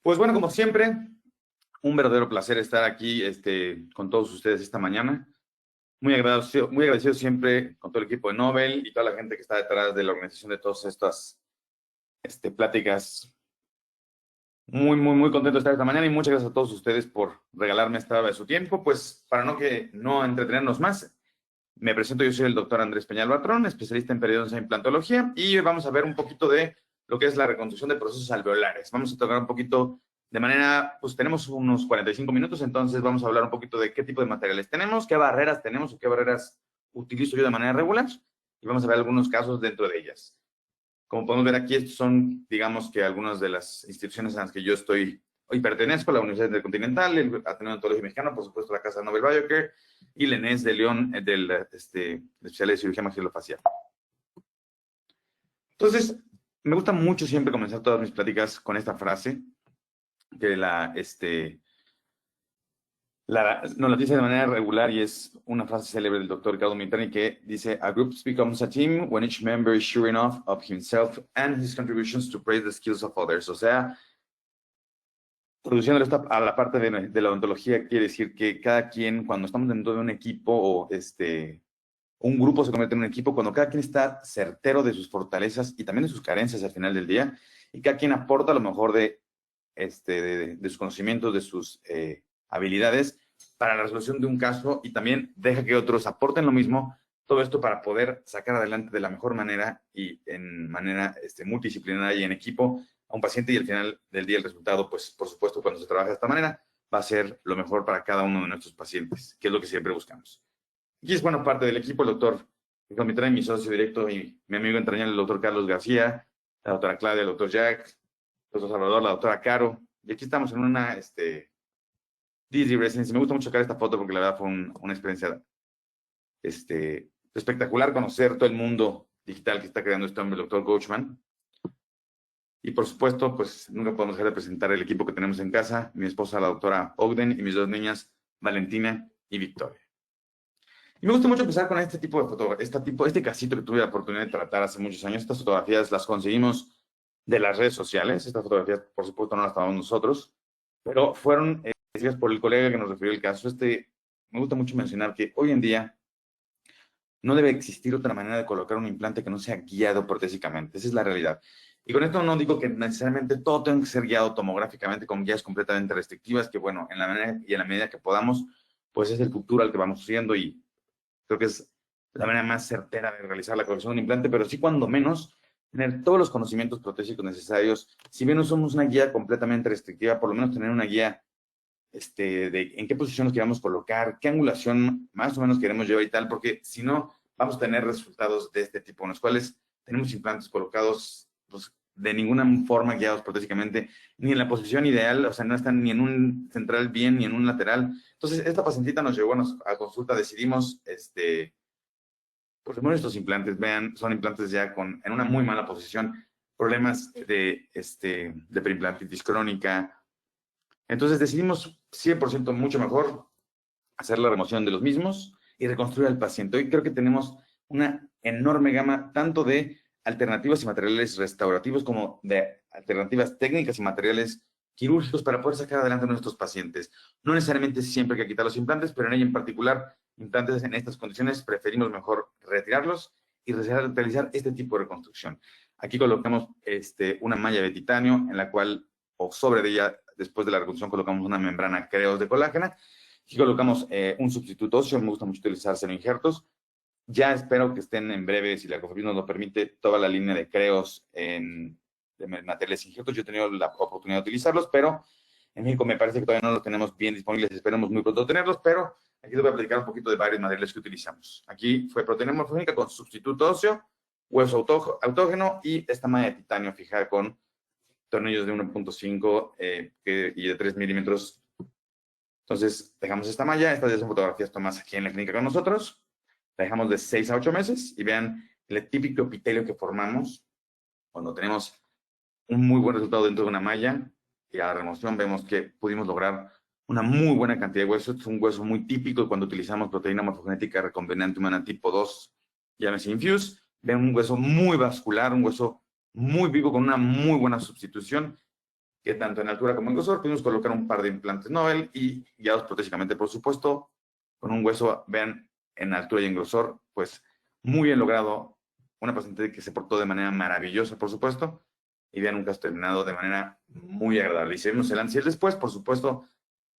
Pues bueno, como siempre, un verdadero placer estar aquí con todos ustedes esta mañana. Muy agradecido siempre con todo el equipo de Nobel y toda la gente que está detrás de la organización de todas estas pláticas. Muy contento de estar esta mañana y muchas gracias a todos ustedes por regalarme esta hora de su tiempo. Pues para no entretenernos más, me presento, yo soy el doctor Andrés Peñal Batrón, especialista en periodoncia e implantología, y hoy vamos a ver un poquito de lo que es la reconstrucción de procesos alveolares. Vamos a tocar un poquito de manera, pues tenemos unos 45 minutos, entonces vamos a hablar un poquito de qué tipo de materiales tenemos, qué barreras tenemos o qué barreras utilizo yo de manera regular, y vamos a ver algunos casos dentro de ellas. Como podemos ver aquí, estos son, digamos que algunas de las instituciones en las que yo hoy pertenezco, la Universidad Intercontinental, el Ateneo Odontológico Mexicano, por supuesto la Casa Nobel Biocare y la ENES de León, del especial de cirugía maxilofacial. Entonces, me gusta mucho siempre comenzar todas mis pláticas con esta frase, que nos la dice de manera regular y es una frase célebre del doctor Ricardo Mintani que dice: "A group becomes a team when each member is sure enough of himself and his contributions to praise the skills of others." O sea, traduciendo esto a la parte de la odontología, quiere decir que cada quien, cuando estamos dentro de un equipo o un grupo se convierte en un equipo, cuando cada quien está certero de sus fortalezas y también de sus carencias al final del día, y cada quien aporta lo mejor de sus conocimientos, de sus habilidades para la resolución de un caso, y también deja que otros aporten lo mismo, todo esto para poder sacar adelante de la mejor manera y en manera multidisciplinaria y en equipo a un paciente, y al final del día el resultado, pues por supuesto, cuando se trabaja de esta manera, va a ser lo mejor para cada uno de nuestros pacientes, que es lo que siempre buscamos. Aquí es buena parte del equipo, el doctor Mitrán, mi socio directo y mi amigo entrañable, el doctor Carlos García, la doctora Claudia, el doctor Jack, el doctor Salvador, la doctora Caro, y aquí estamos en una Disney Residency. Me gusta mucho sacar esta foto porque la verdad fue una experiencia espectacular conocer todo el mundo digital que está creando este hombre, el doctor Coachman. Y por supuesto, pues nunca podemos dejar de presentar el equipo que tenemos en casa, mi esposa, la doctora Ogden, y mis dos niñas, Valentina y Victoria. Y me gusta mucho empezar con este tipo de fotografía, este casito que tuve la oportunidad de tratar hace muchos años. Estas fotografías las conseguimos de las redes sociales. Estas fotografías, por supuesto, no las tomamos nosotros, pero fueron hechas por el colega que nos refirió el caso. Me gusta mucho mencionar que hoy en día no debe existir otra manera de colocar un implante que no sea guiado protésicamente. Esa es la realidad. Y con esto no digo que necesariamente todo tenga que ser guiado tomográficamente con guías completamente restrictivas, que bueno, en la medida que podamos, pues es el futuro al que vamos haciendo, y creo que es la manera más certera de realizar la corrección de un implante, pero sí, cuando menos, tener todos los conocimientos protésicos necesarios. Si bien no somos una guía completamente restrictiva, por lo menos tener una guía de en qué posición nos queremos colocar, qué angulación más o menos queremos llevar y tal, porque si no, vamos a tener resultados de este tipo, en los cuales tenemos implantes colocados pues, de ninguna forma guiados protésicamente, ni en la posición ideal, o sea, no están ni en un central bien, ni en un lateral. Entonces, esta pacientita nos llegó a consulta, decidimos, pues remover estos implantes. Vean, son implantes ya en una muy mala posición, problemas de periimplantitis crónica. Entonces decidimos 100% mucho mejor hacer la remoción de los mismos y reconstruir al paciente. Hoy creo que tenemos una enorme gama tanto de alternativas y materiales restaurativos como de alternativas técnicas y materiales quirúrgicos para poder sacar adelante a nuestros pacientes. No necesariamente siempre hay que quitar los implantes, pero en ella en particular, implantes en estas condiciones, preferimos mejor retirarlos y realizar este tipo de reconstrucción. Aquí colocamos una malla de titanio en la cual, o sobre de ella, después de la reconstrucción, colocamos una membrana Creos de colágena. Aquí colocamos un sustituto óseo. Me gusta mucho utilizar senoinjertos. Ya espero que estén en breve, si la COFEPRIS nos lo permite, toda la línea de Creos de materiales injertos. Yo he tenido la oportunidad de utilizarlos, pero en México me parece que todavía no los tenemos bien disponibles. Esperemos muy pronto tenerlos, pero aquí les voy a platicar un poquito de varios materiales que utilizamos. Aquí fue proteína morfogénica con sustituto óseo, hueso autógeno y esta malla de titanio fijada con tornillos de 1.5 y de 3 milímetros. Entonces, dejamos esta malla. Estas ya son fotografías tomadas aquí en la clínica con nosotros. La dejamos de 6 a 8 meses y vean el típico epitelio que formamos cuando tenemos un muy buen resultado dentro de una malla. Y a la remoción vemos que pudimos lograr una muy buena cantidad de hueso. Este es un hueso muy típico cuando utilizamos proteína morfogenética recombinante humana tipo 2, llámese Infuse. Ven un hueso muy vascular, un hueso muy vivo con una muy buena sustitución, que tanto en altura como en grosor pudimos colocar un par de implantes Nobel y guiados protésicamente, por supuesto, con un hueso, vean, en altura y en grosor, pues muy bien logrado. Una paciente que se portó de manera maravillosa, por supuesto, y vean un caso terminado de manera muy agradable. Y si vemos el antes y el después, por supuesto,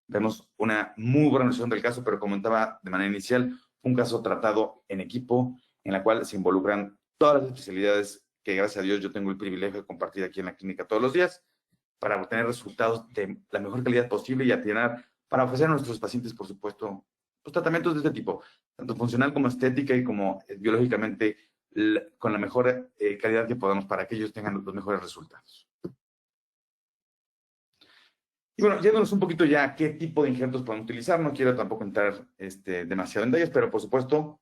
vemos una muy buena resolución del caso, pero comentaba de manera inicial, un caso tratado en equipo, en la cual se involucran todas las especialidades que, gracias a Dios, yo tengo el privilegio de compartir aquí en la clínica todos los días, para obtener resultados de la mejor calidad posible y atinar, para ofrecer a nuestros pacientes, por supuesto, pues, tratamientos de este tipo, tanto funcional como estética y como biológicamente, con la mejor calidad que podamos para que ellos tengan los mejores resultados. Y bueno, yéndonos un poquito ya a qué tipo de injertos podemos utilizar, no quiero tampoco entrar demasiado en detalles, pero por supuesto,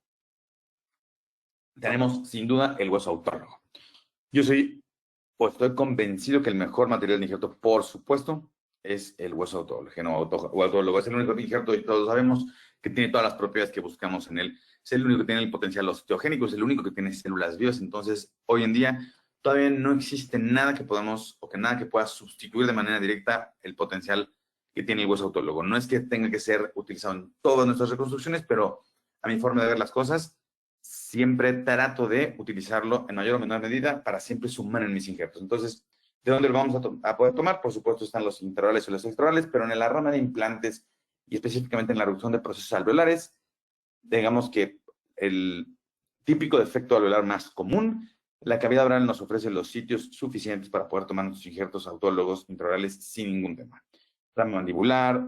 tenemos sin duda el hueso autólogo. Yo estoy convencido que el mejor material de injerto, por supuesto, es el hueso autólogo. Es el único injerto, y todos sabemos, que tiene todas las propiedades que buscamos en él. Es el único que tiene el potencial osteogénico, es el único que tiene células vivas. Entonces, hoy en día, todavía no existe nada que podamos, o que nada que pueda sustituir de manera directa el potencial que tiene el hueso autólogo. No es que tenga que ser utilizado en todas nuestras reconstrucciones, pero a mi forma de ver las cosas, siempre trato de utilizarlo en mayor o menor medida para siempre sumar en mis injertos. Entonces, ¿de dónde lo vamos a poder tomar? Por supuesto, están los intraorales y los extraorales, pero en la rama de implantes y específicamente en la reducción de procesos alveolares, digamos que el típico defecto alveolar más común, la cavidad oral nos ofrece los sitios suficientes para poder tomar nuestros injertos autólogos intraorales sin ningún tema. Rama mandibular,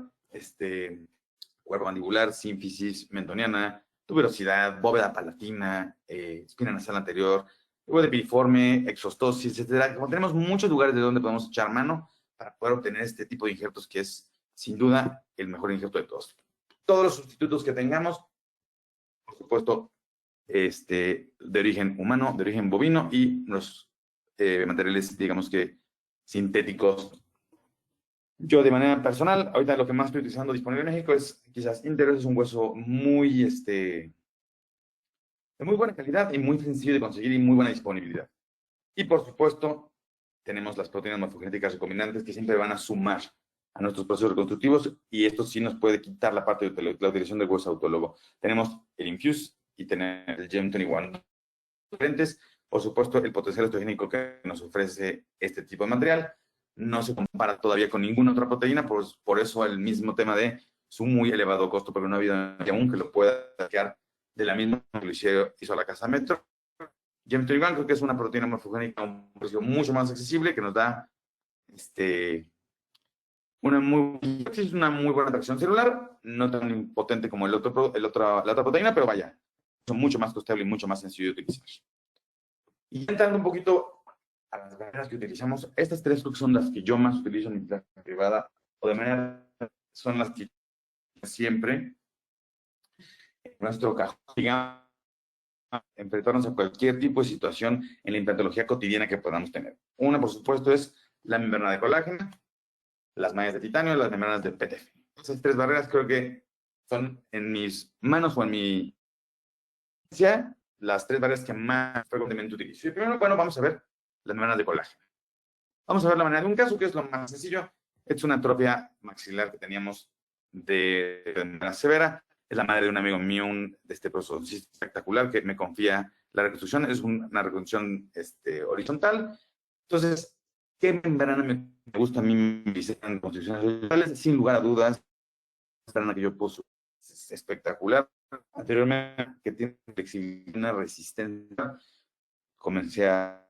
cuerpo mandibular, sínfisis mentoniana, tuberosidad, bóveda palatina, espina nasal anterior, luego de piriforme, exostosis, etcétera. Como tenemos muchos lugares de donde podemos echar mano para poder obtener este tipo de injertos, que es sin duda el mejor injerto de todos. Todos los sustitutos que tengamos, por supuesto, de origen humano, de origen bovino, y los materiales, digamos que sintéticos. Yo, de manera personal, ahorita lo que más estoy utilizando disponible en México es quizás íntegro. Es un hueso muy, de muy buena calidad y muy sencillo de conseguir y muy buena disponibilidad. Y por supuesto, tenemos las proteínas morfogenéticas recombinantes que siempre van a sumar a nuestros procesos reconstructivos, y esto sí nos puede quitar la parte de la utilización del hueso autólogo. Tenemos el Infuse y tenemos el Gem 21 diferentes. Por supuesto, el potencial osteogénico que nos ofrece este tipo de material no se compara todavía con ninguna otra proteína, por eso el mismo tema de su muy elevado costo, porque no ha habido nadie aún que lo pueda sacar de la misma que lo hizo la casa Metro. Gem 21 creo que es una proteína morfogénica a un precio mucho más accesible, que nos da una muy buena atracción celular, no tan potente como la otra proteína, pero vaya, son mucho más costeable y mucho más sencillo de utilizar. Y entrando un poquito a las barreras que utilizamos, estas tres son las que yo más utilizo en mi práctica privada, o de manera, son las que siempre en nuestro cajón, digamos, enfrentarnos a cualquier tipo de situación en la implantología cotidiana que podamos tener. Una, por supuesto, es la membrana de colágeno, las mallas de titanio y las membranas de PTF. Esas tres barreras creo que son en mis manos o en mi las tres barreras que más frecuentemente utilizo. Y primero, bueno, vamos a ver las membranas de colágeno. Vamos a ver la manera de un caso que es lo más sencillo. Es una atrofia maxilar que teníamos de membrana severa. Es la madre de un amigo mío, de este proceso espectacular, que me confía la reconstrucción. Es una reconstrucción horizontal. Entonces, ¿qué membrana me gusta a mí en construcciones horizontales? Sin lugar a dudas, la membrana que yo puse es espectacular. Anteriormente, que tiene flexibilidad, una resistencia, comencé a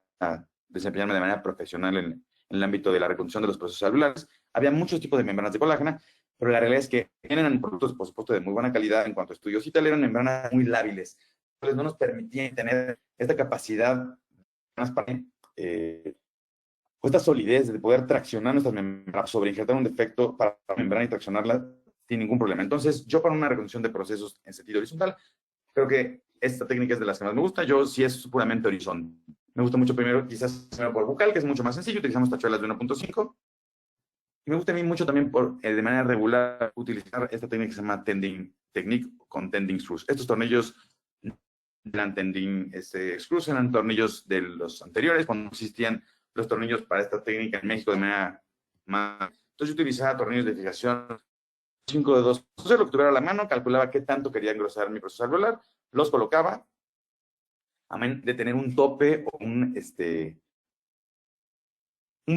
desempeñarme de manera profesional en el ámbito de la reconstrucción de los procesos celulares. Había muchos tipos de membranas de colágeno, pero la realidad es que eran productos, por supuesto, de muy buena calidad en cuanto a estudios y tal, eran membranas muy lábiles. Entonces, no nos permitían tener esta capacidad o esta solidez de poder traccionar nuestras membranas, sobre injertar un defecto para la membrana y traccionarla sin ningún problema. Entonces, yo para una reconstrucción de procesos en sentido horizontal, creo que esta técnica es de las que más me gusta. Yo sí es puramente horizontal. Me gusta mucho primero, quizás por bucal, que es mucho más sencillo. Utilizamos tachuelas de 1.5. Y me gusta a mí mucho también de manera regular utilizar esta técnica que se llama tending technique con tending screws. Estos tornillos eran tending screws, eran tornillos de los anteriores, cuando existían los tornillos para esta técnica en México de manera más. Entonces yo utilizaba tornillos de fijación 5 dedos. Entonces lo que tuviera a la mano, calculaba qué tanto quería engrosar mi proceso alveolar, los colocaba, amén de tener un tope o un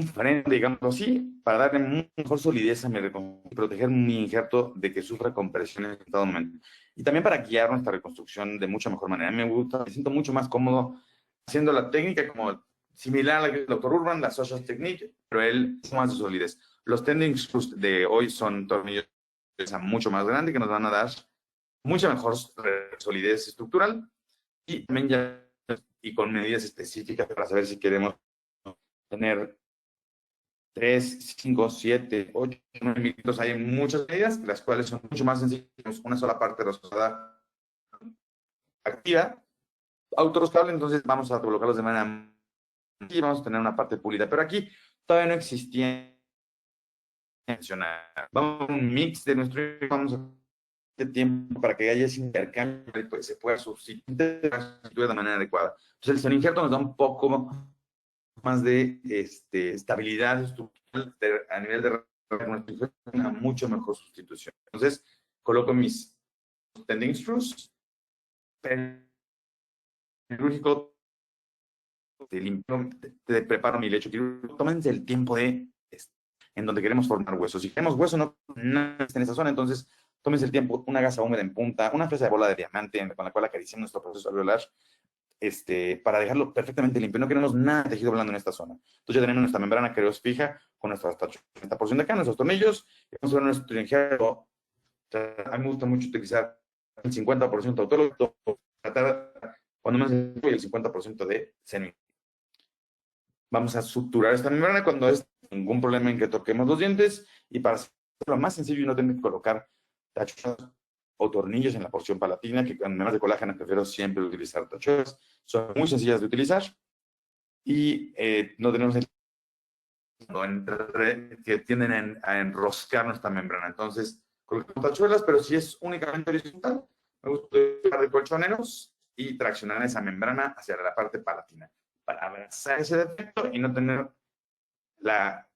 freno, digamos así, para darle mejor solidez a mi reconstrucción y proteger mi injerto de que sufra compresiones en todo momento. Y también para guiar nuestra reconstrucción de mucha mejor manera. A mí me gusta, me siento mucho más cómodo haciendo la técnica como similar a la del Dr. Urban, la Social Technique, pero él es más de solidez. Los tending screws de hoy son tornillos mucho más grandes que nos van a dar mucha mejor solidez estructural y también ya y con medidas específicas para saber si queremos tener 3, 5, 7, 8, 9 milímetros. Hay muchas medidas, las cuales son mucho más sencillas. Una sola parte roscada activa, autorroscable, entonces vamos a colocarlos de manera y vamos a tener una parte pulida. Pero aquí todavía no existía. Vamos a un mix de nuestro, vamos a tiempo para que haya ese intercambio y pues se pueda sustituir de manera adecuada. Entonces el semi-injerto nos da un poco más de estabilidad estructural a nivel de una mucho mejor sustitución. Entonces coloco mis tending screws, quirúrgico, te preparo mi lecho quirúrgico. Tómense el tiempo de en donde queremos formar huesos. Si queremos hueso, no en esa zona, entonces tómense el tiempo, una gasa húmeda en punta, una fresa de bola de diamante con la cual acariciamos nuestro proceso alveolar, para dejarlo perfectamente limpio. No queremos nada de tejido blando en esta zona. Entonces ya tenemos nuestra membrana creos fija con nuestra esta porción de acá, nuestros tornillos, y vamos a ver nuestro injerto. A mí me gusta mucho utilizar el 50% autólogo, tratar cuando menos el 50% de semi. Vamos a suturar esta membrana cuando es ningún problema en que toquemos los dientes, y para hacerlo más sencillo y no tener que colocar tachuelas o tornillos en la porción palatina, que con membranas de colágeno prefiero siempre utilizar tachuelas. Son muy sencillas de utilizar y no tenemos que tienden a enroscar nuestra membrana. Entonces, colocamos tachuelas, pero si es únicamente horizontal, me gusta utilizar de colchoneros y traccionar esa membrana hacia la parte palatina para abrazar ese defecto y no tener la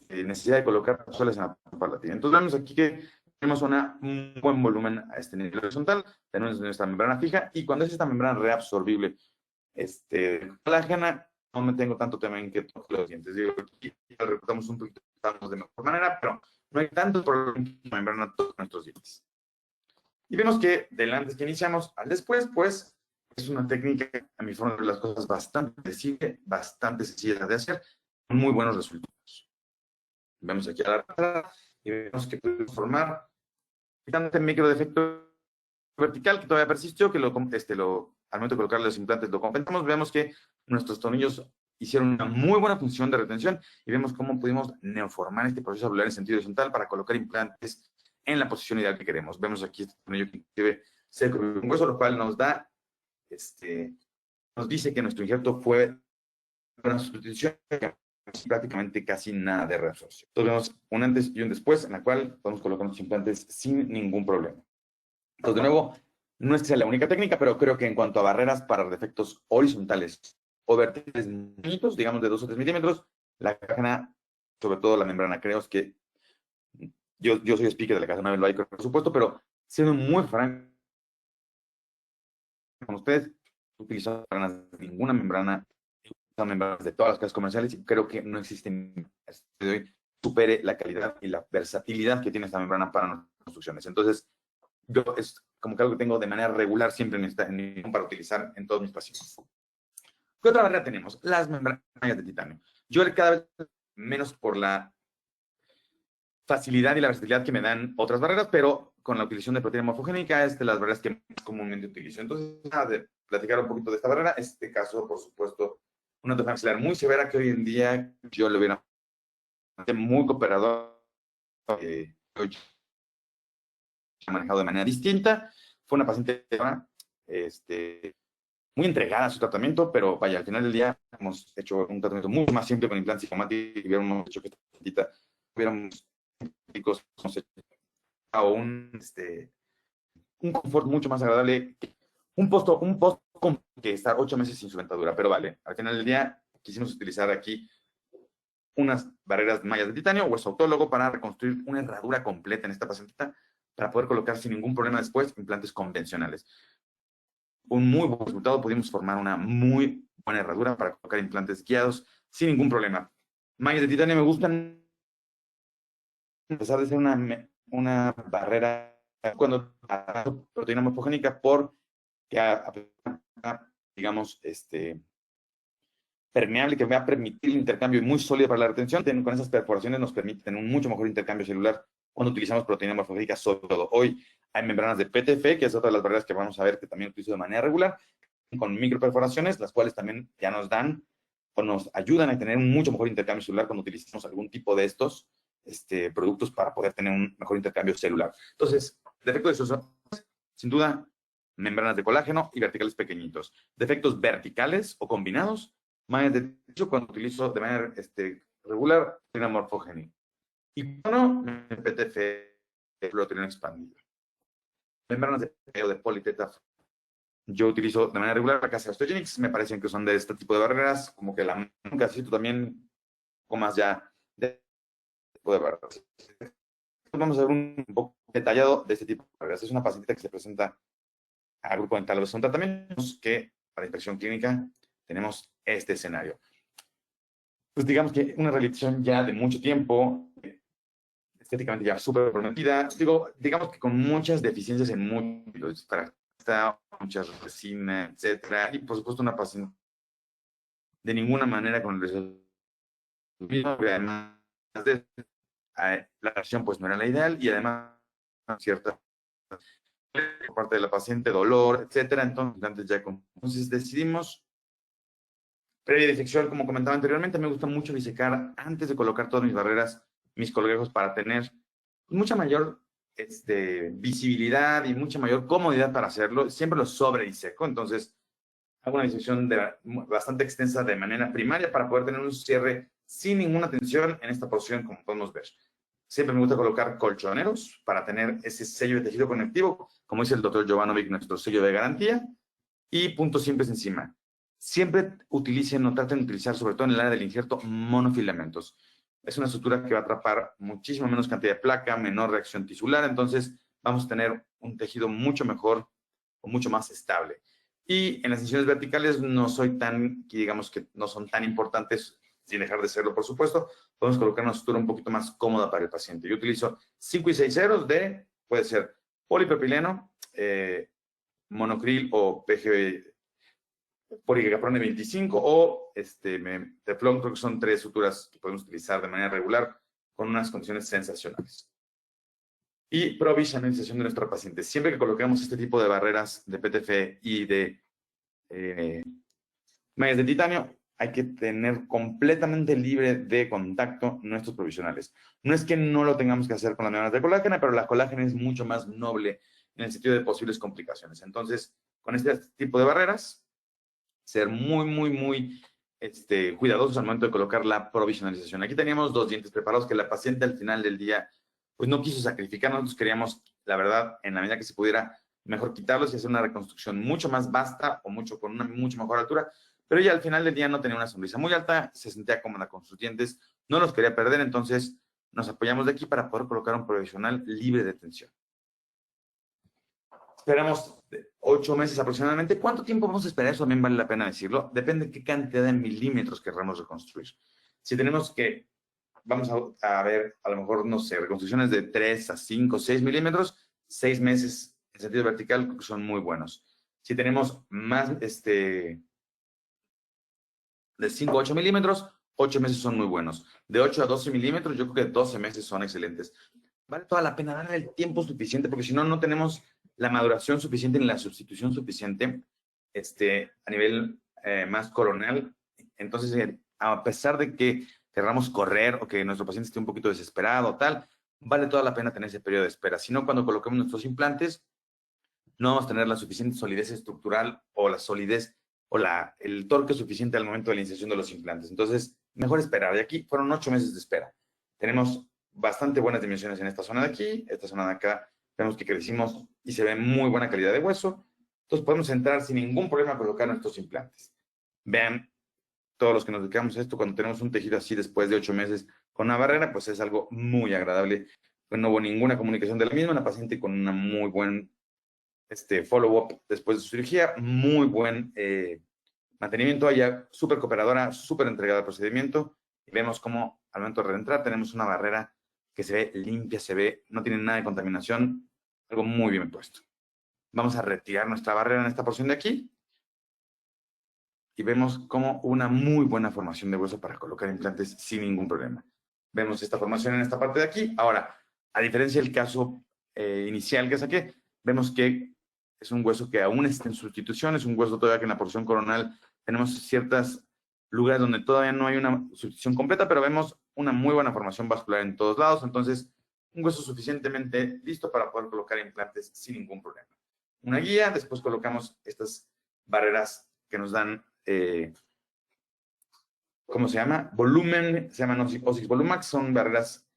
necesidad de colocar tachuelas en la palatina. Entonces vemos aquí que tenemos un buen volumen a este nivel horizontal, tenemos nuestra membrana fija, y cuando es esta membrana reabsorbible, colágena, no me tengo tanto tema en que toque los dientes. Digo, aquí recortamos un poquito, estamos de mejor manera, pero no hay tanto problema en que la membrana toque nuestros dientes. Y vemos que del antes que iniciamos al después, pues, es una técnica, a mi forma de ver las cosas, bastante sencilla de hacer, con muy buenos resultados. Vemos aquí a la entrada y vemos que podemos formar, quitando este micro defecto vertical que todavía persistió, que al momento de colocarle los implantes lo compensamos. Vemos que nuestros tornillos hicieron una muy buena función de retención y vemos cómo pudimos neoformar este proceso alveolar en sentido horizontal para colocar implantes en la posición ideal que queremos. Vemos aquí este tornillo que inclusive se cubrió un hueso, lo cual nos da, nos dice que nuestro injerto fue una sustitución, prácticamente casi nada de reabsorción. Entonces vemos un antes y un después, en la cual podemos colocar los implantes sin ningún problema. Entonces, de nuevo, no es la única técnica, pero creo que en cuanto a barreras para defectos horizontales o verticales bonitos, digamos de 2 o 3 milímetros, la caja, sobre todo la membrana creos, que yo soy speaker de la casa Nabel Biker, por supuesto, pero siendo muy franco con ustedes, utilizando ninguna membrana, son membranas de todas las casas comerciales, y creo que no existen de hoy supere la calidad y la versatilidad que tiene esta membrana para nuestras construcciones. Entonces, yo es como que algo que tengo de manera regular siempre para utilizar en todos mis pacientes. ¿Qué otra barrera tenemos? Las membranas de titanio. Yo cada vez menos por la facilidad y la versatilidad que me dan otras barreras, pero con la utilización de proteína morfogénica es de las barreras que más comúnmente utilizo. Entonces, nada, de platicar un poquito de esta barrera. Este caso, por supuesto, una enfermedad maxilar muy severa que hoy en día yo le hubiera muy cooperador, manejado de manera distinta. Fue una paciente muy entregada a su tratamiento, pero vaya, al final del día hemos hecho un tratamiento mucho más simple con implantes psicomáticos y hubiéramos hecho que esta pacientita hubiéramos a un confort mucho más agradable, un post que estar 8 meses sin su dentadura, pero vale, al final del día quisimos utilizar aquí unas barreras mallas de titanio, hueso autólogo, para reconstruir una herradura completa en esta pacientita, para poder colocar sin ningún problema después implantes convencionales. Un muy buen resultado, pudimos formar una muy buena herradura para colocar implantes guiados sin ningún problema. Mallas de titanio me gustan, a pesar de ser una barrera cuando proteína morfogénica, porque digamos, permeable, que va a permitir el intercambio muy sólido para la retención. Con esas perforaciones nos permite tener un mucho mejor intercambio celular cuando utilizamos proteína morfogénica, sobre todo. Hoy hay membranas de PTF, que es otra de las barreras que vamos a ver que también utilizo de manera regular, con microperforaciones, las cuales también ya nos dan o nos ayudan a tener un mucho mejor intercambio celular cuando utilizamos algún tipo de estos productos para poder tener un mejor intercambio celular. Entonces, defectos de sus, sin duda, membranas de colágeno y verticales pequeñitos. Defectos verticales o combinados, mallas de techo cuando utilizo de manera regular proteína morfogénica. Y bueno, PTF, proteína expandida. Membranas de politeta, yo utilizo de manera regular la casa Osteogenics, me parecen que son de este tipo de barreras, como que la necesito también un poco más ya de tipo de barreras. Vamos a ver un poco detallado de este tipo de barreras. Es una pacientita que se presenta a grupo dental. Son tratamientos que para inspección clínica tenemos este escenario. Pues digamos que una rehabilitación ya de mucho tiempo, estéticamente ya súper prometida, digamos que con muchas deficiencias en muchos, muchas resina, etcétera, y por supuesto una paciente de ninguna manera con el resultado. Además de la versión pues no era la ideal y además cierta por parte de la paciente, dolor, etcétera. Entonces decidimos, previa disección, como comentaba anteriormente, me gusta mucho disecar antes de colocar todas mis barreras, mis colgajos, para tener mucha mayor visibilidad y mucha mayor comodidad para hacerlo. Siempre lo sobre diseco, entonces hago una disección bastante extensa de manera primaria para poder tener un cierre sin ninguna tensión en esta porción, como podemos ver. Siempre me gusta colocar colchoneros para tener ese sello de tejido conectivo, como dice el doctor Jovanovic, nuestro sello de garantía, y puntos simples encima. Siempre utilicen o traten de utilizar, sobre todo en el área del injerto, monofilamentos. Es una estructura que va a atrapar muchísimo menos cantidad de placa, menor reacción tisular, entonces vamos a tener un tejido mucho mejor o mucho más estable. Y en las incisiones verticales no soy tan, digamos que no son tan importantes, sin dejar de serlo, por supuesto. Podemos colocar una estructura un poquito más cómoda para el paciente. Yo utilizo 5 y 6 ceros de, puede ser polipropileno, monocril o PG, poligaprone 25 o teflón. Creo que son 3 suturas que podemos utilizar de manera regular con unas condiciones sensacionales. Y provisionización de nuestro paciente. Siempre que coloquemos este tipo de barreras de PTF y de mallas de titanio, hay que tener completamente libre de contacto nuestros provisionales. No es que no lo tengamos que hacer con las membranas de colágeno, pero la colágeno es mucho más noble en el sentido de posibles complicaciones. Entonces, con este tipo de barreras, ser muy cuidadosos al momento de colocar la provisionalización. Aquí teníamos 2 dientes preparados que la paciente al final del día pues no quiso sacrificar. Nosotros queríamos, la verdad, en la medida que se pudiera, mejor quitarlos y hacer una reconstrucción mucho más vasta o con una mucho mejor altura, pero ella al final del día no tenía una sonrisa muy alta, se sentía cómoda con sus dientes, no los quería perder, entonces nos apoyamos de aquí para poder colocar un provisional libre de tensión. Esperamos 8 meses aproximadamente. ¿Cuánto tiempo vamos a esperar? Eso también vale la pena decirlo. Depende de qué cantidad de milímetros querramos reconstruir. Si tenemos que, vamos a ver, a lo mejor, no sé, reconstrucciones de 3 a 5, 6 milímetros, 6 meses en sentido vertical son muy buenos. Si tenemos más, de 5 a 8 milímetros, 8 meses son muy buenos. De 8 a 12 milímetros, yo creo que 12 meses son excelentes. Vale toda la pena darle el tiempo suficiente, porque si no, no tenemos la maduración suficiente ni la sustitución suficiente a nivel más coronal. Entonces, a pesar de que queramos correr o que nuestro paciente esté un poquito desesperado o tal, vale toda la pena tener ese periodo de espera. Si no, cuando coloquemos nuestros implantes, no vamos a tener la suficiente solidez estructural o la solidez o el torque suficiente al momento de la inserción de los implantes. Entonces, mejor esperar. Y aquí fueron 8 meses de espera. Tenemos bastante buenas dimensiones en esta zona de aquí, esta zona de acá. Vemos que crecimos y se ve muy buena calidad de hueso. Entonces, podemos entrar sin ningún problema a colocar nuestros implantes. Vean todos los que nos dedicamos a esto, cuando tenemos un tejido así después de 8 meses con una barrera, pues es algo muy agradable. Pues no hubo ninguna comunicación de la misma, la paciente con una muy buen follow-up después de su cirugía, muy buen mantenimiento, ella súper cooperadora, súper entregada al procedimiento. Y vemos cómo al momento de reentrar tenemos una barrera que se ve limpia, no tiene nada de contaminación, algo muy bien puesto. Vamos a retirar nuestra barrera en esta porción de aquí. Y vemos como una muy buena formación de hueso para colocar implantes sin ningún problema. Vemos esta formación en esta parte de aquí. Ahora, a diferencia del caso inicial que saqué, vemos que es un hueso que aún está en sustitución, es un hueso todavía que en la porción coronal tenemos ciertos lugares donde todavía no hay una sustitución completa, pero vemos una muy buena formación vascular en todos lados, entonces un hueso suficientemente listo para poder colocar implantes sin ningún problema. Una guía, después colocamos estas barreras que nos dan ¿cómo se llama? Volumen, se llaman Ossix Volumax, son barreras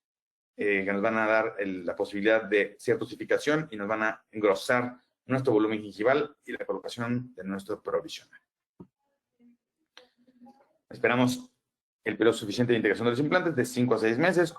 que nos van a dar la posibilidad de cierta osificación y nos van a engrosar nuestro volumen gingival y la colocación de nuestro provisional. Esperamos el periodo suficiente de integración de los implantes de 5 a 6 meses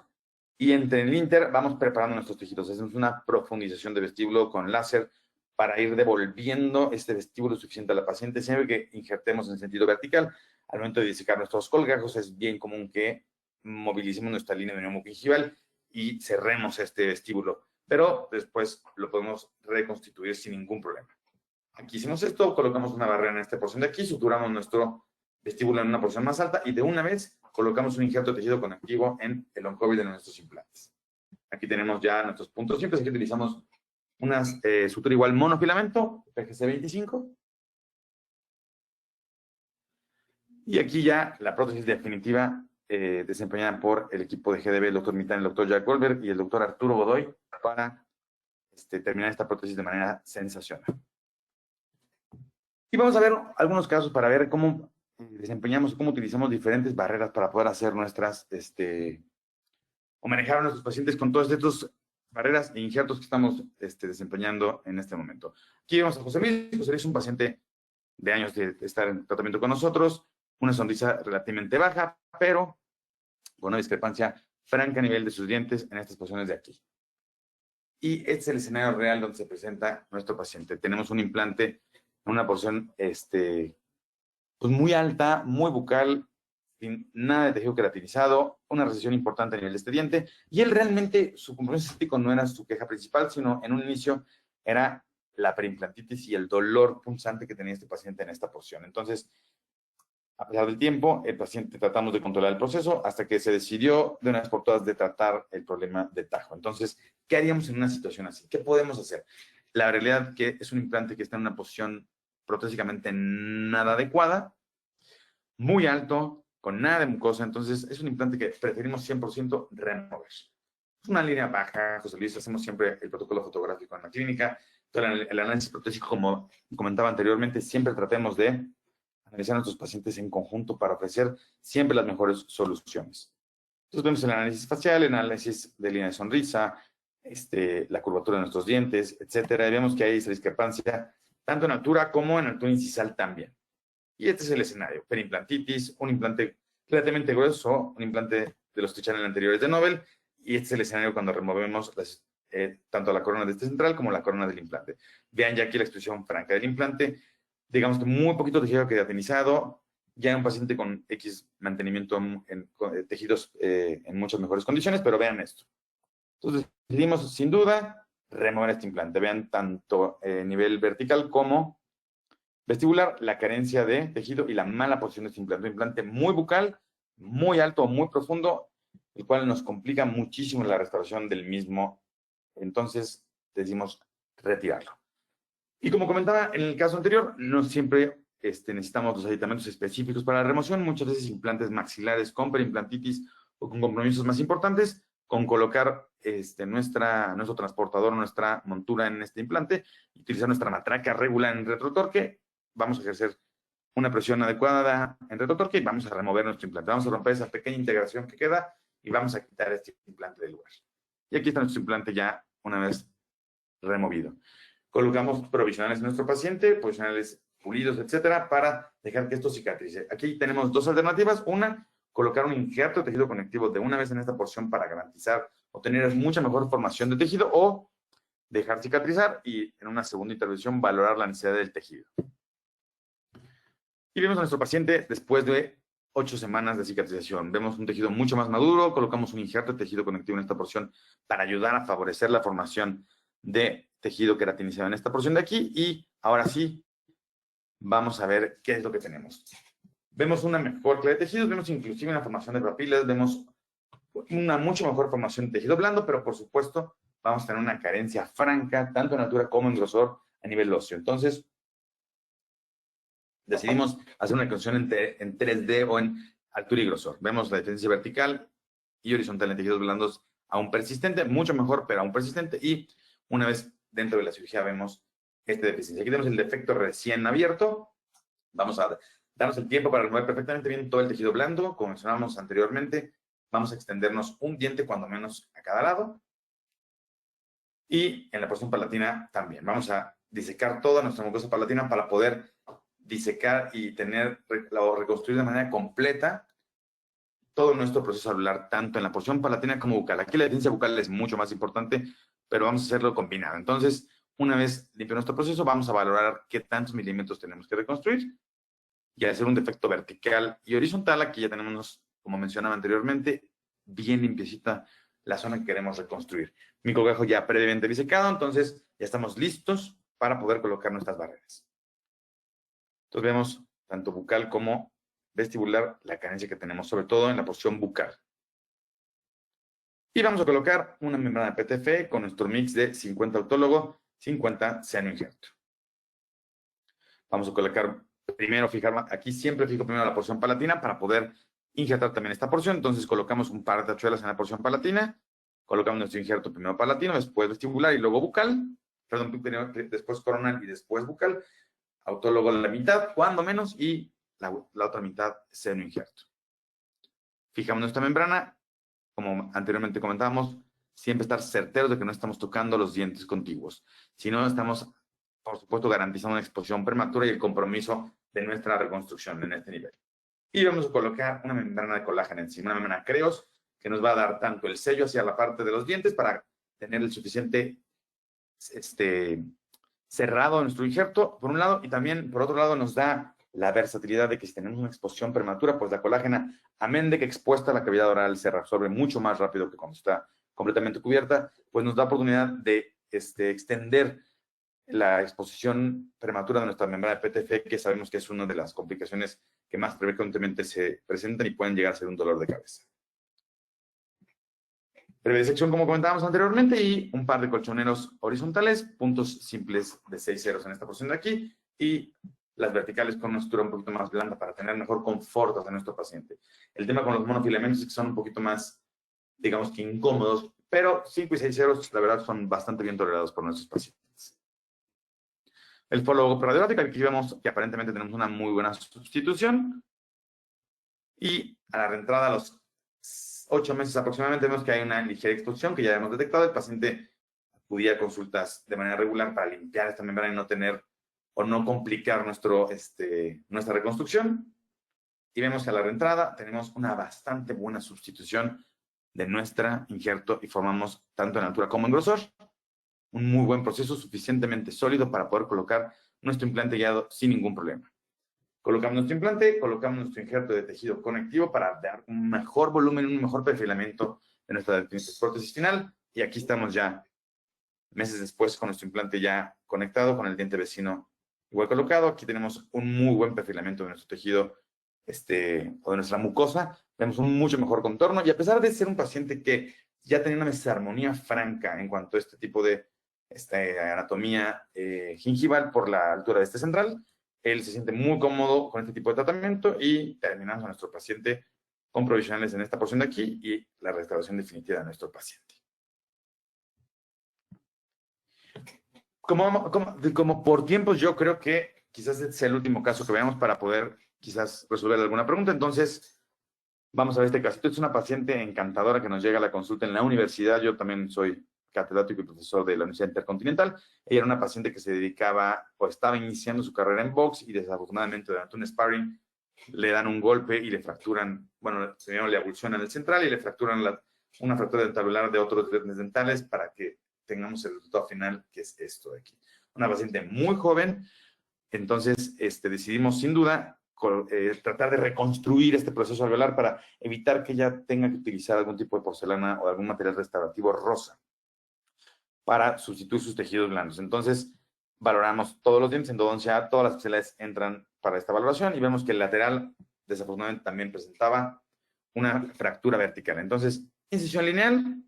y entre el inter vamos preparando nuestros tejidos. Hacemos una profundización de vestíbulo con láser para ir devolviendo este vestíbulo suficiente a la paciente. Siempre que injertemos en sentido vertical, al momento de disecar nuestros colgajos, es bien común que movilicemos nuestra línea de neumogingival y cerremos este vestíbulo, pero después lo podemos reconstituir sin ningún problema. Aquí hicimos esto, colocamos una barrera en esta porción de aquí, suturamos nuestro vestíbulo en una porción más alta y de una vez colocamos un injerto de tejido conectivo en el oncovid de nuestros implantes. Aquí tenemos ya nuestros puntos simples, aquí utilizamos una sutura igual monofilamento, PGC 25. Y aquí ya la prótesis definitiva desempeñada por el equipo de GDB, el doctor Mitán, el doctor Jack Goldberg y el doctor Arturo Godoy para terminar esta prótesis de manera sensacional. Y vamos a ver algunos casos para ver cómo desempeñamos, cómo utilizamos diferentes barreras para poder hacer nuestras, o manejar a nuestros pacientes con todas estas barreras e injertos que estamos desempeñando en este momento. Aquí vemos a José Luis. José Luis es un paciente de años de estar en tratamiento con nosotros, una sonrisa relativamente baja, pero con una discrepancia franca a nivel de sus dientes en estas posiciones de aquí. Y este es el escenario real donde se presenta nuestro paciente. Tenemos un implante en una porción pues muy alta, muy bucal, sin nada de tejido queratinizado, una recesión importante a nivel de este diente, y él realmente, su compromiso estético no era su queja principal, sino en un inicio era la preimplantitis y el dolor punzante que tenía este paciente en esta porción. Entonces, a pesar del tiempo, el paciente tratamos de controlar el proceso hasta que se decidió de una vez por todas de tratar el problema de tajo. Entonces, ¿qué haríamos en una situación así? ¿Qué podemos hacer? La realidad que es un implante que está en una posición protésicamente nada adecuada, muy alto, con nada de mucosa, entonces es un implante que preferimos 100% remover. Es una línea baja, José Luis, hacemos siempre el protocolo fotográfico en la clínica, todo el análisis protésico, como comentaba anteriormente, siempre tratemos de analizar a nuestros pacientes en conjunto para ofrecer siempre las mejores soluciones. Entonces vemos el análisis facial, el análisis de línea de sonrisa, la curvatura de nuestros dientes, etcétera, y vemos que hay esa discrepancia tanto en altura como en altura incisal también. Y este es el escenario, perimplantitis, un implante relativamente grueso, un implante de los T-channel anteriores de Nobel, y este es el escenario cuando removemos tanto la corona de este central como la corona del implante. Vean ya aquí la expresión franca del implante, digamos que muy poquito tejido queratinizado, ya un paciente con X mantenimiento en tejidos en muchas mejores condiciones, pero vean esto. Entonces, decidimos sin duda remover este implante. Vean tanto nivel vertical como vestibular, la carencia de tejido y la mala posición de este implante. Un implante muy bucal, muy alto, muy profundo, el cual nos complica muchísimo la restauración del mismo. Entonces, decidimos retirarlo. Y como comentaba en el caso anterior, no siempre necesitamos los aditamentos específicos para la remoción. Muchas veces implantes maxilares con perimplantitis o con compromisos más importantes, con colocar nuestro transportador, nuestra montura en este implante, y utilizar nuestra matraca regular en retrotorque, vamos a ejercer una presión adecuada en retrotorque y vamos a remover nuestro implante. Vamos a romper esa pequeña integración que queda y vamos a quitar este implante del lugar. Y aquí está nuestro implante ya una vez removido. Colocamos provisionales en nuestro paciente, provisionales pulidos, etcétera, para dejar que esto cicatrice. Aquí tenemos dos alternativas. Una, colocar un injerto de tejido conectivo de una vez en esta porción para garantizar obtener mucha mejor formación de tejido, o dejar cicatrizar y en una segunda intervención valorar la necesidad del tejido. Y vemos a nuestro paciente después de 8 semanas de cicatrización. Vemos un tejido mucho más maduro, colocamos un injerto de tejido conectivo en esta porción para ayudar a favorecer la formación de tejido queratinizado en esta porción de aquí, y ahora sí, vamos a ver qué es lo que tenemos. Vemos una mejor calidad de tejidos, vemos inclusive una formación de papilas, vemos una mucho mejor formación de tejido blando, pero por supuesto vamos a tener una carencia franca, tanto en altura como en grosor a nivel óseo. Entonces, decidimos hacer una reconstrucción en 3D o en altura y grosor. Vemos la deficiencia vertical y horizontal en tejidos blandos aún persistente, mucho mejor, pero aún persistente, y una vez dentro de la cirugía vemos esta deficiencia. Aquí tenemos el defecto recién abierto. Vamos a darnos el tiempo para remover perfectamente bien todo el tejido blando, como mencionamos anteriormente. Vamos a extendernos un diente cuando menos a cada lado. Y en la porción palatina también. Vamos a disecar toda nuestra mucosa palatina para poder disecar y tener o reconstruir de manera completa todo nuestro proceso anular, tanto en la porción palatina como bucal. Aquí la deficiencia bucal es mucho más importante, pero vamos a hacerlo combinado. Entonces, una vez limpio nuestro proceso, vamos a valorar qué tantos milímetros tenemos que reconstruir y hacer un defecto vertical y horizontal. Aquí ya tenemos, como mencionaba anteriormente, bien limpiecita la zona que queremos reconstruir. Microgajo ya previamente disecado, entonces ya estamos listos para poder colocar nuestras barreras. Entonces vemos tanto bucal como vestibular la carencia que tenemos, sobre todo en la porción bucal. Y vamos a colocar una membrana PTFE con nuestro mix de 50 autólogo, 50 seno injerto. Vamos a colocar primero, aquí siempre fijo primero la porción palatina para poder injertar también esta porción. Entonces colocamos un par de tachuelas en la porción palatina, colocamos nuestro injerto primero palatino, después vestibular y luego bucal, perdón, después coronal y después bucal, autólogo a la mitad, cuando menos, y la otra mitad seno injerto. Fijamos nuestra membrana, como anteriormente comentábamos, siempre estar certeros de que no estamos tocando los dientes contiguos. Si no, estamos, por supuesto, garantizando una exposición prematura y el compromiso de nuestra reconstrucción en este nivel. Y vamos a colocar una membrana de colágeno encima, una membrana Creos, que nos va a dar tanto el sello hacia la parte de los dientes para tener el suficiente cerrado en nuestro injerto, por un lado, y también, por otro lado, nos da la versatilidad de que si tenemos una exposición prematura, pues la colágena, amén de que expuesta a la cavidad oral se reabsorbe mucho más rápido que cuando está completamente cubierta, pues nos da oportunidad de extender la exposición prematura de nuestra membrana de PTFE, que sabemos que es una de las complicaciones que más frecuentemente se presentan y pueden llegar a ser un dolor de cabeza. Breve disección, como comentábamos anteriormente, y un par de colchoneros horizontales, puntos simples de 6 ceros en esta porción de aquí, y las verticales con una estructura un poquito más blanda para tener mejor confort hacia nuestro paciente. El tema con los monofilamentos es que son un poquito más, digamos que incómodos, pero 5 y 6 ceros, la verdad, son bastante bien tolerados por nuestros pacientes. El follow radiográfico, aquí vemos que aparentemente tenemos una muy buena sustitución, y a la reentrada, a los 8 meses aproximadamente, vemos que hay una ligera exposición que ya hemos detectado. El paciente acudía a consultas de manera regular para limpiar esta membrana y no tener o no complicar nuestra reconstrucción. Y vemos que a la reentrada tenemos una bastante buena sustitución de nuestra injerto y formamos tanto en altura como en grosor un muy buen proceso suficientemente sólido para poder colocar nuestro implante guiado sin ningún problema. Colocamos nuestro implante, colocamos nuestro injerto de tejido conectivo para dar un mejor volumen, un mejor perfilamiento de nuestra prótesis final. Y aquí estamos ya meses después con nuestro implante ya conectado con el diente vecino igual colocado. Aquí tenemos un muy buen perfilamiento de nuestro tejido o de nuestra mucosa. Tenemos un mucho mejor contorno, y a pesar de ser un paciente que ya tenía una desarmonía franca en cuanto a este tipo de anatomía gingival por la altura de este central, él se siente muy cómodo con este tipo de tratamiento, y terminamos a nuestro paciente con provisionales en esta porción de aquí y la restauración definitiva de nuestro paciente. Como por tiempos, yo creo que quizás este sea el último caso que veamos para poder quizás resolver alguna pregunta. Entonces, vamos a ver este casito. Es una paciente encantadora que nos llega a la consulta en la universidad. Yo también soy catedrático y profesor de la Universidad Intercontinental. Ella era una paciente que se dedicaba o estaba iniciando su carrera en box y desafortunadamente durante un sparring le dan un golpe y le fracturan, bueno, primero le abulsionan el central y le fracturan una fractura dentabular de otros dientes dentales para que tengamos el resultado final, que es esto de aquí. Una paciente muy joven, entonces decidimos sin duda tratar de reconstruir este proceso alveolar para evitar que ella tenga que utilizar algún tipo de porcelana o algún material restaurativo rosa para sustituir sus tejidos blandos. Entonces, valoramos todos los dientes, endodoncia, todas las especialidades entran para esta valoración y vemos que el lateral, desafortunadamente, también presentaba una fractura vertical. Entonces, incisión lineal,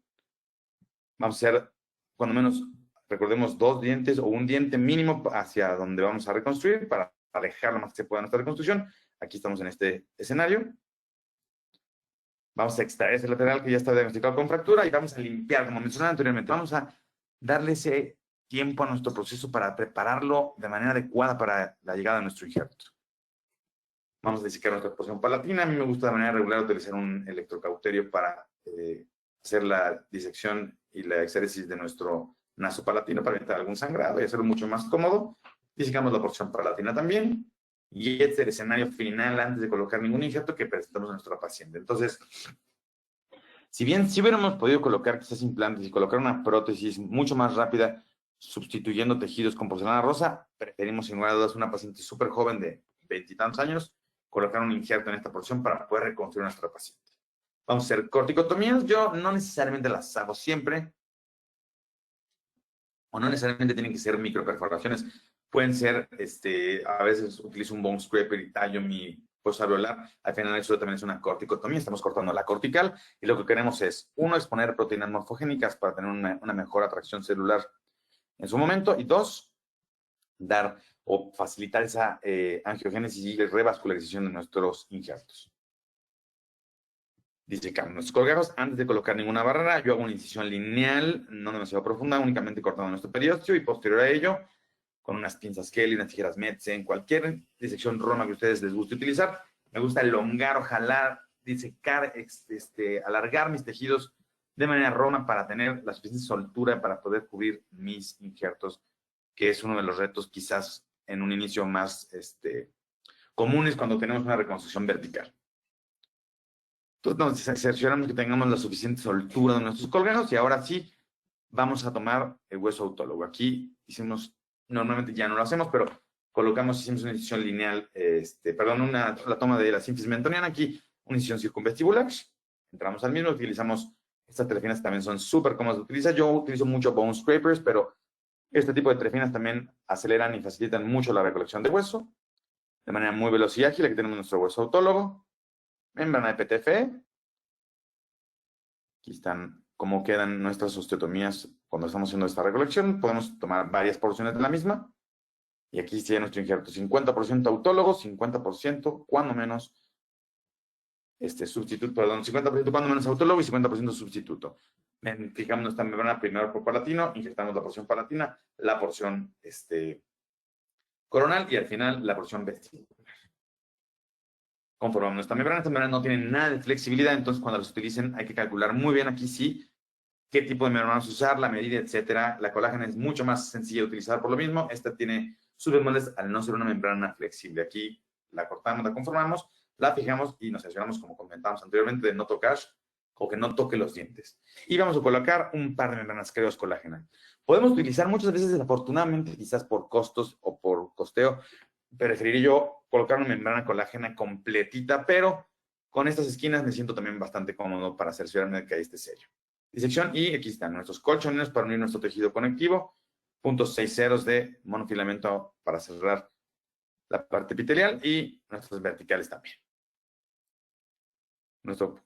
vamos a hacer, cuando menos, recordemos, 2 dientes o un diente mínimo hacia donde vamos a reconstruir para alejar lo más que se pueda nuestra reconstrucción. Aquí estamos en este escenario. Vamos a extraer ese lateral que ya está diagnosticado con fractura y vamos a limpiar, como mencionaba anteriormente. Vamos a darle ese tiempo a nuestro proceso para prepararlo de manera adecuada para la llegada de nuestro injerto. Vamos a dissecar nuestra porción palatina. A mí me gusta de manera regular utilizar un electrocauterio para hacer la disección y la exéresis de nuestro naso palatino para evitar algún sangrado y hacerlo mucho más cómodo. Disecamos la porción palatina también. Y este es el escenario final antes de colocar ningún injerto que presentamos a nuestra paciente. Entonces, si bien sí hubiéramos podido colocar quizás implantes y colocar una prótesis mucho más rápida, sustituyendo tejidos con porcelana rosa, preferimos sin lugar a dudas una paciente súper joven de 20 y tantos años, colocar un injerto en esta porción para poder reconstruir a nuestra paciente. Vamos a hacer corticotomías. Yo no necesariamente las hago siempre, o no necesariamente tienen que ser microperforaciones. Pueden ser, a veces utilizo un bone scraper y tallo mi fosa alveolar. Al final eso también es una corticotomía. Estamos cortando la cortical y lo que queremos es, uno, exponer proteínas morfogénicas para tener una mejor atracción celular en su momento. Y 2, dar o facilitar esa angiogénesis y revascularización de nuestros injertos. Disecamos nuestros colgajos antes de colocar ninguna barrera. Yo hago una incisión lineal, no demasiado profunda, únicamente cortando nuestro periósteo y posterior a ello, con unas pinzas Kelly, unas tijeras Metzen, cualquier disección Roma que a ustedes les guste utilizar. Me gusta elongar o jalar, disecar, alargar mis tejidos de manera Roma para tener la suficiente soltura para poder cubrir mis injertos, que es uno de los retos quizás en un inicio más comunes cuando tenemos una reconstrucción vertical. Entonces nos cercioramos que tengamos la suficiente soltura de nuestros colgajos y ahora sí vamos a tomar el hueso autólogo. Aquí hicimos, normalmente ya no lo hacemos, pero hicimos una incisión lineal, la toma de la sínfisis mentoniana, aquí una incisión circunvestibular. Entramos al mismo, utilizamos, estas trefinas también son súper cómodas de utilizar. Yo utilizo mucho bone scrapers, pero este tipo de trefinas también aceleran y facilitan mucho la recolección de hueso de manera muy veloz y ágil. Aquí tenemos nuestro hueso autólogo. Membrana de PTFE. Aquí están cómo quedan nuestras osteotomías cuando estamos haciendo esta recolección. Podemos tomar varias porciones de la misma. Y aquí está nuestro injerto. 50% autólogo, 50% cuando menos sustituto, perdón, 50% cuando menos autólogo y 50% sustituto. Fijamos nuestra membrana primero por palatino, injertamos la porción palatina, la porción coronal y al final la porción vestibular. Conformamos nuestra membrana. Esta membrana no tiene nada de flexibilidad, entonces cuando las utilicen hay que calcular muy bien aquí sí qué tipo de membrana vamos a usar, la medida, etcétera. La colágena es mucho más sencilla de utilizar por lo mismo. Esta tiene sus bemoles al no ser una membrana flexible. Aquí la cortamos, la conformamos, la fijamos y nos aseguramos, como comentamos anteriormente, de no tocar o que no toque los dientes. Y vamos a colocar un par de membranas creos colágena. Podemos utilizar muchas veces, desafortunadamente, quizás por costos o por costeo, preferiría yo colocar una membrana colágena completita, pero con estas esquinas me siento también bastante cómodo para cerciorarme de que ahí esté serio. Disección y aquí están nuestros colchones para unir nuestro tejido conectivo, puntos 6 ceros de monofilamento para cerrar la parte epitelial y nuestras verticales también. Nuestro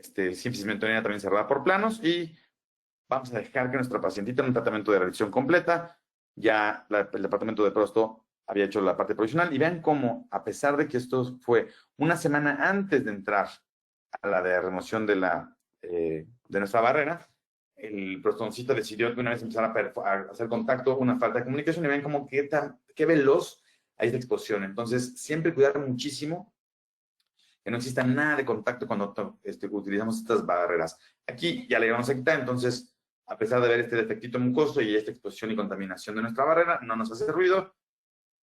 sínfisis mentoniana también cerrada por planos y vamos a dejar que nuestra pacientita en un tratamiento de revisión completa. Ya el departamento de prosto había hecho la parte provisional y vean cómo, a pesar de que esto fue una semana antes de entrar a la de remoción de nuestra barrera, el prostodoncista decidió que una vez empezar a hacer contacto, una falta de comunicación, y ven como qué veloz hay esta exposición. Entonces, siempre cuidar muchísimo que no exista nada de contacto cuando utilizamos estas barreras. Aquí ya le vamos a quitar, entonces A pesar de ver este defectito mucoso y esta exposición y contaminación de nuestra barrera, no nos hace ruido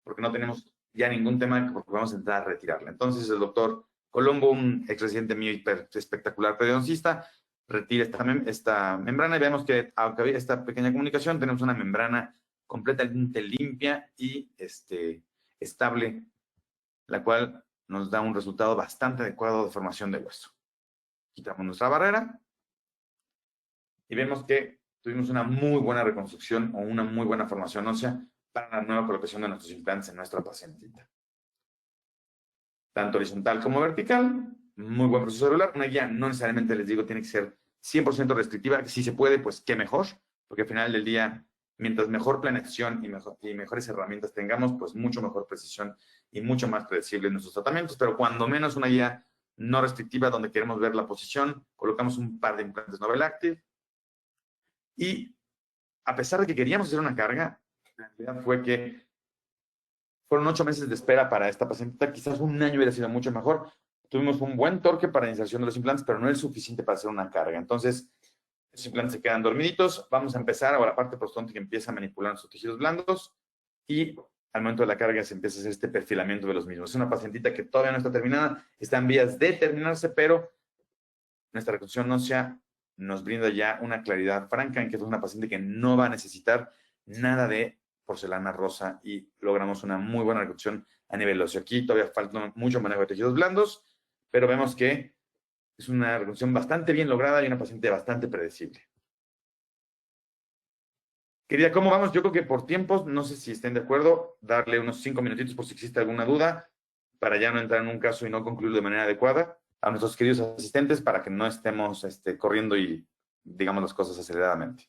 porque no tenemos ya ningún tema porque vamos a entrar a retirarla. Entonces el doctor Colombo, un ex residente mío espectacular periodoncista, retira esta membrana y vemos que aunque había esta pequeña comunicación, tenemos una membrana completamente limpia y estable, la cual nos da un resultado bastante adecuado de formación de hueso. Quitamos nuestra barrera y vemos que tuvimos una muy buena reconstrucción o una muy buena formación ósea para la nueva colocación de nuestros implantes en nuestra pacientita. Tanto horizontal como vertical, muy buen proceso celular. Una guía no necesariamente, les digo, tiene que ser 100% restrictiva. Si se puede, pues qué mejor, porque al final del día, mientras mejor planeación y mejores herramientas tengamos, pues mucho mejor precisión y mucho más predecible en nuestros tratamientos, pero cuando menos una guía no restrictiva donde queremos ver la posición, colocamos un par de implantes Novel Active y a pesar de que queríamos hacer una carga, la realidad fue que fueron 8 meses de espera para esta paciente. Quizás un año hubiera sido mucho mejor. Tuvimos un buen torque para la inserción de los implantes, pero no es suficiente para hacer una carga. Entonces, los implantes se quedan dormiditos. Vamos a empezar ahora la parte prostóntica que empieza a manipular nuestros tejidos blandos y al momento de la carga se empieza a hacer este perfilamiento de los mismos. Es una pacientita que todavía no está terminada, está en vías de terminarse, pero nuestra reconstrucción ósea nos brinda ya una claridad franca en que es una paciente que no va a necesitar nada de porcelana rosa y logramos una muy buena reconstrucción a nivel óseo. Aquí todavía falta mucho manejo de tejidos blandos, pero vemos que es una reconstrucción bastante bien lograda y una paciente bastante predecible. Querida, ¿cómo vamos? Yo creo que por tiempos, no sé si estén de acuerdo, darle unos 5 minutitos por si existe alguna duda, para ya no entrar en un caso y no concluirlo de manera adecuada, a nuestros queridos asistentes para que no estemos corriendo y digamos las cosas aceleradamente.